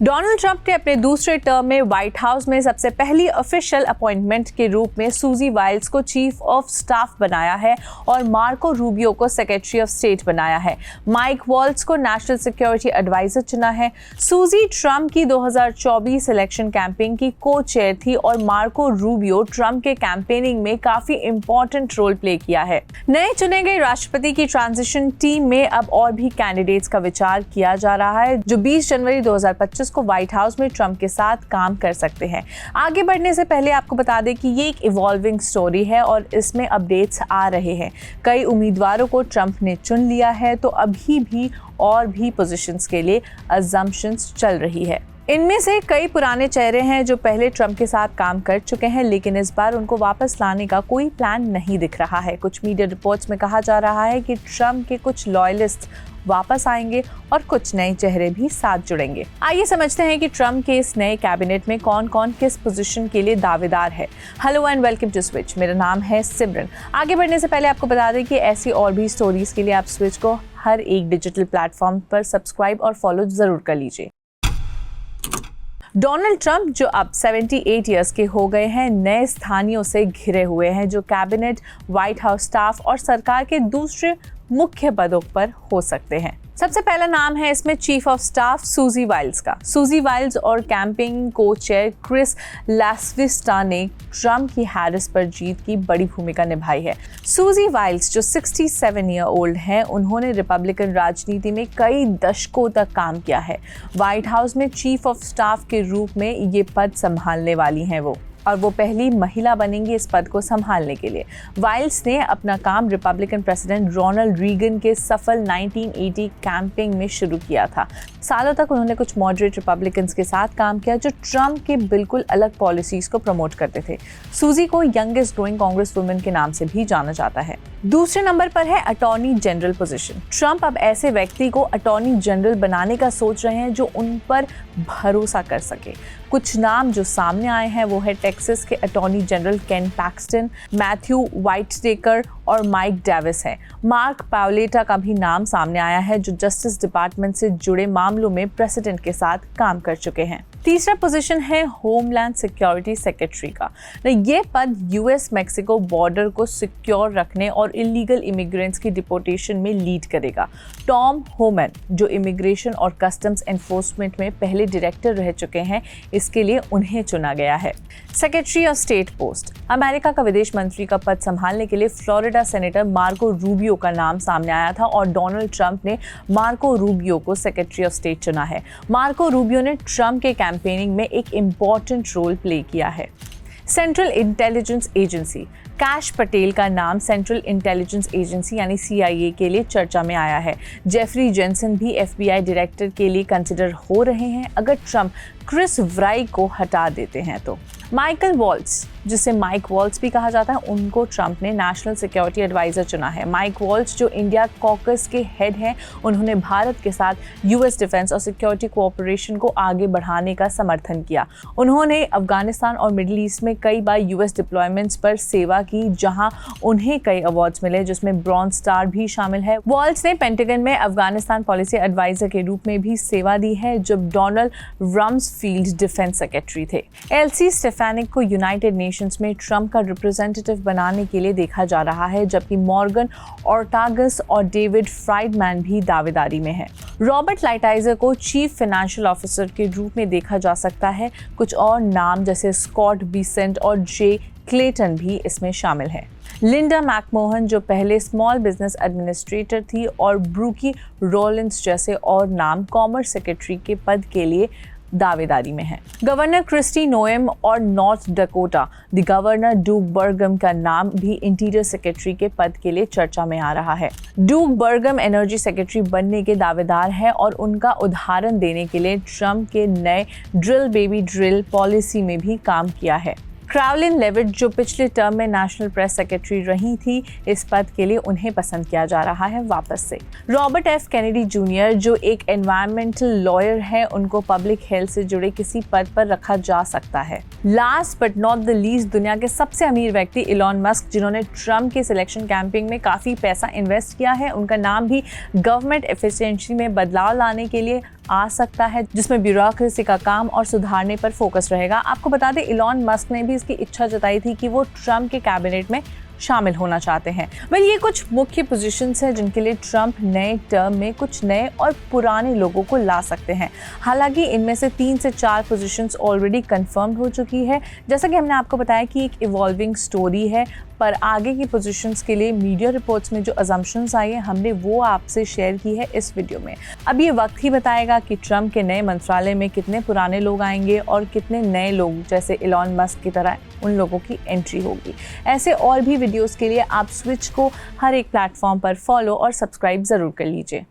Donald Trump ने अपने दूसरे टर्म में व्हाइट हाउस में सबसे पहली ऑफिशियल अपॉइंटमेंट के रूप में सूजी वाइल्स को चीफ ऑफ स्टाफ बनाया है और मार्को रूबियो को सेक्रेटरी ऑफ स्टेट बनाया है। माइक वॉल्ट्ज को नेशनल सिक्योरिटी एडवाइजर चुना है। सूजी ट्रंप की 2024 इलेक्शन कैंपेन की को चेयर थी और मार्को रूबियो ट्रंप के कैंपेनिंग में काफी इंपॉर्टेंट रोल प्ले किया है। नए चुने गए राष्ट्रपति की ट्रांजिशन टीम में अब और भी कैंडिडेट्स का विचार किया जा रहा है जो 20 जनवरी 2025 को व्हाइट हाउस में ट्रंप के साथ काम कर सकते हैं। आगे बढ़ने से पहले आपको बता दें कि ये एक इवॉल्विंग स्टोरी है और इसमें अपडेट्स आ रहे हैं। कई उम्मीदवारों को ट्रंप ने चुन लिया है तो अभी भी और भी पोजीशंस के लिए अजम्पशंस चल रही है। इनमें से कई पुराने चेहरे हैं जो पहले ट्रंप के साथ काम कर चुके हैं, लेकिन इस बार उनको वापस लाने का कोई प्लान नहीं दिख रहा है। कुछ मीडिया रिपोर्ट्स में कहा जा रहा है कि ट्रंप के कुछ लॉयलिस्ट वापस आएंगे और कुछ नए चेहरे भी साथ जुड़ेंगे। आइए समझते हैं कि ट्रंप के इस नए कैबिनेट में कौन कौन किस पोजीशन के लिए दावेदार है। Hello and welcome to Switch. मेरा नाम है सिमरन। आगे बढ़ने से पहले आपको बता दें कि ऐसी और भी स्टोरीज के लिए आप स्विच को हर एक डिजिटल प्लेटफॉर्म पर सब्सक्राइब और फॉलो जरूर कर लीजिए। डोनाल्ड ट्रंप जो अब 78 इयर्स के हो गए हैं, नए स्थानियों से घिरे हुए हैं जो कैबिनेट, व्हाइट हाउस स्टाफ और सरकार के दूसरे मुख्य पदों पर हो सकते हैं। सबसे पहला नाम है इसमें चीफ ऑफ स्टाफ सूजी वाइल्स का। सूजी वाइल्स और कैंपेन को चेयर क्रिस लास्विस्टा ने ट्रंप की हैरिस पर जीत की बड़ी भूमिका निभाई है। सूजी वाइल्स जो 67 ईयर ओल्ड हैं, उन्होंने रिपब्लिकन राजनीति में कई दशकों तक काम किया है। व्हाइट हाउस में चीफ ऑफ स्टाफ के रूप में ये पद संभालने वाली हैं वो, और वो पहली महिला बनेंगी इस पद को संभालने के लिए। वाइल्स ने अपना काम रिपब्लिकन प्रेसिडेंट रोनाल्ड रीगन के सफल 1980 कैंपेन में शुरू किया था। सालों तक उन्होंने कुछ मॉडरेट रिपब्लिकन्स के साथ काम किया जो ट्रंप के बिल्कुल अलग पॉलिसीज को प्रमोट करते थे। सूजी को यंगेस्ट ग्रोइंग कांग्रेस वुमेन के नाम से भी जाना जाता है। दूसरे नंबर पर है अटॉर्नी जनरल पोजीशन। ट्रंप अब ऐसे व्यक्ति को अटॉर्नी जनरल बनाने का सोच रहे हैं जो उन पर भरोसा कर सके। कुछ नाम जो सामने आए हैं वो है टेक्सास के अटॉर्नी जनरल केन पैक्सटन, मैथ्यू व्हाइटस्टेकर और माइक डेविस है। मार्क पाओलेटा का भी नाम सामने आया है जो जस्टिस डिपार्टमेंट से जुड़े मामलों में प्रेसिडेंट के साथ काम कर चुके हैं। तीसरा पोजीशन है होमलैंड सिक्योरिटी सेक्रेटरी का। ये पद यूएस मैक्सिको बॉर्डर को सिक्योर रखने और इलीगल इमिग्रेंट्स की डिपोर्टेशन में लीड करेगा। टॉम होमन जो इमिग्रेशन और कस्टम्स एनफोर्समेंट में पहले डायरेक्टर रह चुके हैं, इसके लिए उन्हें चुना गया है। Secretary of state post. America का विदेश मंत्री का पद संभालने के लिए फ्लोरिडा सेनेटर मार्को रूबियो का नाम सामने आया था और डोनाल्ड ट्रंप ने मार्को रूबियो को सेक्रेटरी ऑफ स्टेट चुना है। मार्को रूबियो ने ट्रंप के कैंपेनिंग में एक इम्पॉर्टेंट रोल प्ले किया है। Central intelligence agency. Cash Patel का नाम सेंट्रल इंटेलिजेंस एजेंसी यानी CIA के लिए चर्चा में आया है। जेफरी जेनसन भी FBI डायरेक्टर के लिए कंसिडर हो रहे हैं अगर ट्रंप क्रिस व्राई को हटा देते हैं तो। माइकल वॉल्ट्ज, जिसे माइक वॉल्ट्ज भी कहा जाता है, उनको ट्रंप ने नेशनल सिक्योरिटी एडवाइजर चुना है। माइक वॉल्ट्ज जो इंडिया कॉकस के हेड हैं, उन्होंने भारत के साथ US डिफेंस और सिक्योरिटी कोऑपरेशन को आगे बढ़ाने का समर्थन किया। उन्होंने अफगानिस्तान और मिडिल ईस्ट में कई बार US डिप्लॉयमेंट्स पर सेवा की, जहां उन्हें कई अवार्ड्स मिले जिसमें ब्रॉन्ज स्टार भी शामिल है। वॉल्ट्ज ने पेंटागन में अफगानिस्तान पॉलिसी एडवाइजर के रूप में भी सेवा दी है जब डोनाल्ड रम्सफील्ड डिफेंस सेक्रेटरी थे। एलसी स्टेफेनिक को यूनाइटेड नेशंस में ट्रंप का रिप्रेजेंटेटिव बनाने के लिए देखा जा रहा है, जबकि मॉर्गन ऑर्टागस और डेविड फ्राइडमैन भी दावेदारी में है। रॉबर्ट लाइटहाइजर को चीफ फाइनेंशियल ऑफिसर के रूप में देखा जा सकता है। कुछ और नाम जैसे स्कॉट बीसेंट और जे क्लेटन भी इसमें शामिल है। लिंडा मैकमोहन जो पहले स्मॉल बिजनेस एडमिनिस्ट्रेटर थी और ब्रूकी रोलिंस जैसे और नाम कॉमर्स सेक्रेटरी के पद के लिए दावेदारी में है। गवर्नर क्रिस्टी नोएम और नॉर्थ डकोटा द गवर्नर डूक बर्गम का नाम भी इंटीरियर सेक्रेटरी के पद के लिए चर्चा में आ रहा है। डूक बर्गम एनर्जी सेक्रेटरी बनने के दावेदार है और उनका उदाहरण देने के लिए ट्रंप के नए ड्रिल बेबी ड्रिल पॉलिसी में भी काम किया है। कैरोलिन लेविट जो पिछले टर्म में नेशनल प्रेस सेक्रेटरी रही थी, इस पद के लिए उन्हें पसंद किया जा रहा है वापस से। रॉबर्ट एफ कैनेडी जूनियर जो एक एनवायरमेंटल लॉयर है, उनको पब्लिक हेल्थ से जुड़े किसी पद पर रखा जा सकता है। Last but not the least, दुनिया के सबसे अमीर व्यक्ति इलॉन मस्क, जिन्होंने ट्रंप के सिलेक्शन कैंपेन में काफ़ी पैसा इन्वेस्ट किया है, उनका नाम भी गवर्नमेंट एफिशिएंसी में बदलाव लाने के लिए आ सकता है जिसमें ब्यूरोक्रेसी का काम और सुधारने पर फोकस रहेगा। आपको बता दें, इलॉन मस्क ने भी इसकी इच्छा जताई थी कि वो ट्रंप के कैबिनेट में शामिल होना चाहते हैं। ये कुछ मुख्य पोजीशंस हैं जिनके लिए ट्रंप नए टर्म में कुछ नए और पुराने लोगों को ला सकते हैं। हालांकि इनमें से 3 से 4 पोजीशंस ऑलरेडी कंफर्म हो चुकी है। जैसा कि हमने आपको बताया कि एक इवॉल्विंग स्टोरी है, पर आगे की पोजीशंस के लिए मीडिया रिपोर्ट्स में जो अजम्पशंस आई हैं हमने वो आपसे शेयर की है इस वीडियो में। अब ये वक्त ही बताएगा कि ट्रंप के नए मंत्रालय में कितने पुराने लोग आएंगे और कितने नए लोग जैसे इलॉन मस्क की तरह उन लोगों की एंट्री होगी। ऐसे और भी वीडियोस के लिए आप स्विच को हर एक प्लेटफॉर्म पर फॉलो और सब्सक्राइब ज़रूर कर लीजिए।